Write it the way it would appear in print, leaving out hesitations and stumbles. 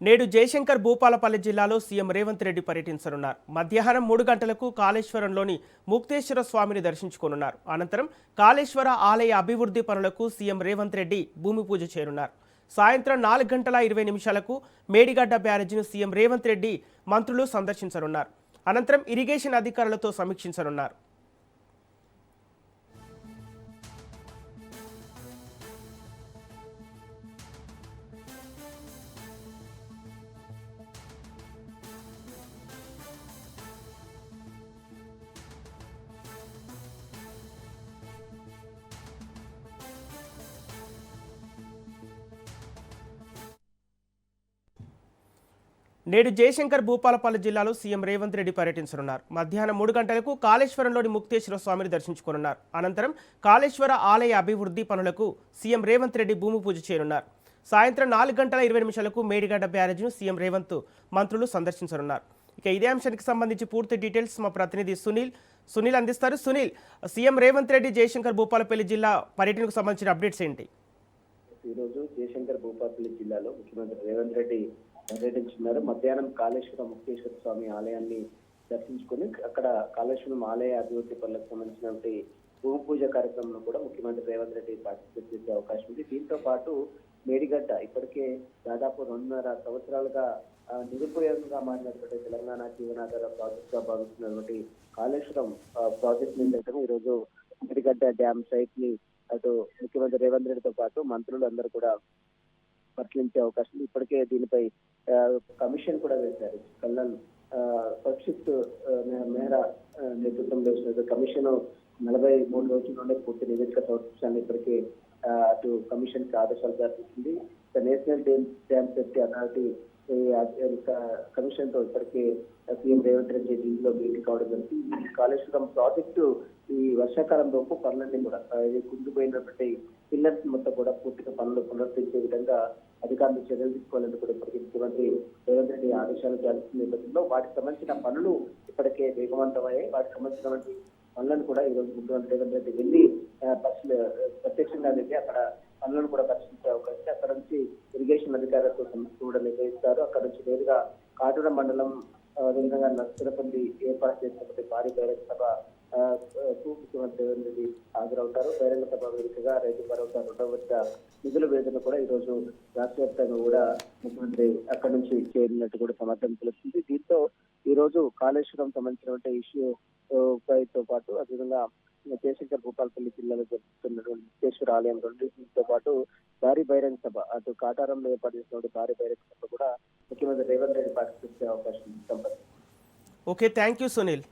నేడు జయశంకర్ భూపాలపల్లి జిల్లాలో సీఎం రేవంత్ రెడ్డి పర్యటించనున్నారు. మధ్యాహ్నం 3 గంటలకు కాళేశ్వరంలోని ముక్తేశ్వర స్వామిని దర్శించుకోనున్నారు. అనంతరం కాళేశ్వర ఆలయ అభివృద్ధి పనులకు సీఎం రేవంత్ రెడ్డి భూమి పూజ చేయనున్నారు. సాయంత్రం 4 గంటల 20 నిమిషాలకు మేడిగడ్డ బ్యారేజీని సీఎం రేవంత్ రెడ్డి మంత్రులు సందర్శించనున్నారు. అనంతరం ఇరిగేషన్ అధికారులతో సమీక్షించనున్నారు. నేడు జయశంకర్ భూపాలపల్లి జిల్లాలో సీఎం రేవంత్ రెడ్డి పర్యటించనున్నారు. మధ్యాహ్నం 3 గంటలకు కాళేశ్వరంలోని ముక్తేశ్వర స్వామిని దర్శించుకోనున్నారు. అనంతరం కాళేశ్వర ఆలయ అభివృద్ధి పనులకు సీఎం రేవంత్ రెడ్డి భూమి పూజ చేయనున్నారు. సాయంత్రం 4 గంటల 20 నిమిషాలకు మేడిగడ్డ బ్యారేజ్ను సీఎం రేవంత్ మంత్రులు సందర్శించనున్నారు. ఇక ఇదే అంశానికి సంబంధించి పూర్తి డీటెయిల్స్ మా ప్రతినిధి సునీల్ అందిస్తారు. సునీల్, సీఎం రేవంత్ రెడ్డి జయశంకర్ భూపాలపల్లి జిల్లా పర్యటనకు సంబంధించిన అప్డేట్స్ ఏంటి? ఈరోజు జయశంకర్ భూపాలపల్లి జిల్లాలో ముఖ్యమంత్రి రేవంత్ రెడ్డి పర్యటించున్నారు. మధ్యాహ్నం కాళేశ్వర ముక్తేశ్వర స్వామి ఆలయాన్ని దర్శించుకుని అక్కడ కాళేశ్వరం ఆలయ అభివృద్ధి పనులకు సంబంధించినటువంటి భూమి పూజ కార్యక్రమంలో కూడా ముఖ్యమంత్రి రేవంత్ రెడ్డి పార్టిసిపేట్ చేసే అవకాశం ఉంది. దీంతో పాటు మేడిగడ్డ ఇప్పటికే దాదాపు 2.5 సంవత్సరాలుగా నిరుపయోగంగా మారినటువంటి తెలంగాణ జీవనాధార ప్రాజెక్ట్ గా భావిస్తున్నటువంటి కాళేశ్వరం ప్రాజెక్ట్ ని సైతం ఈరోజు మేడిగడ్డ డ్యామ్ సైట్ ని అటు ముఖ్యమంత్రి రేవంత్ రెడ్డితో పాటు మంత్రులు అందరూ కూడా పరిశీలించే అవకాశం. ఇప్పటికే దీనిపై కమిషన్ కూడా వేశారు. కల్నల్ పక్షిత్ మెహ్రా నేతృత్వంలో వేసిన కమిషన్ 43 రోజుల నుండి పూర్తి నివేదిక సమర్పించాలని ఇప్పటికే అటు కమిషన్ కి ఆదేశాలు జారీ చేసింది. National dam safety authority commission తో ఇప్పటికే సీఎం రేవంత్ రెడ్డి దీనిలో భేటీ కావడం జరిగింది. కాళేశ్వరం ప్రాజెక్టు ఈ వర్షాకాలం లోపు పనులన్నీ కూడా కుంగిపోయినటువంటి పిల్లర్స్ మొత్తం కూడా పూర్తిగా పనులు పునరుద్ధరించే విధంగా అధికారులు చర్యలు తీసుకోవాలని కూడా ఇప్పటికీ ముఖ్యమంత్రి రేవంత్ రెడ్డి ఆదేశాలు జారీ చేసిన నేపథ్యంలో వాటికి సంబంధించిన పనులు ఇప్పటికే వేగవంతమయ్యాయి. వాటికి సంబంధించినటువంటి పనులను కూడా ఈ రోజు ముఖ్యమంత్రి రేవంత్ రెడ్డి వెళ్ళి ప్రత్యక్షంగా వెళ్ళి అక్కడ పనులను కూడా పరిశీలించే అవకాశం. అక్కడ నుంచి ఇరిగేషన్ అధికారులతో సమీక్ష కూడా నిర్వహిస్తారు. అక్కడ నుంచి నేరుగా కాటూర మండలం అదేవిధంగా నర్సరపల్లి ఏర్పాటు చేసినటువంటి భారీ బహిరంగ సభ ముఖ్యమంత్రి రేవంత్ రెడ్డి హాజరవుతారు. బహిరంగ సభ వేదికగా రైతు భరోసా 2వ విడత నిధుల వేదన కూడా ఈ రోజు రాష్ట్ర వ్యాప్తంగా కూడా ముఖ్యమంత్రి అక్కడి నుంచి చేరినట్టు కూడా సమాచారం తెలుస్తుంది. దీంతో ఈ రోజు కాళేశ్వరం సంబంధించినటువంటి ఇష్యూ తో పాటు అదేవిధంగా జయశంకర్ భూపాలపల్లి జిల్లాలో జరుగుతున్నటువంటి ముక్తేశ్వర ఆలయం రెండింటితో పాటు భారీ బహిరంగ సభ అటు కాటారంలో ఏర్పాటు చేసినటువంటి భారీ బహిరంగ సభ కూడా ముఖ్యమంత్రి రేవంత్ రెడ్డి పార్టిసిపేట్ చేసే అవకాశం ఉంది. Okay, thank you Sunil.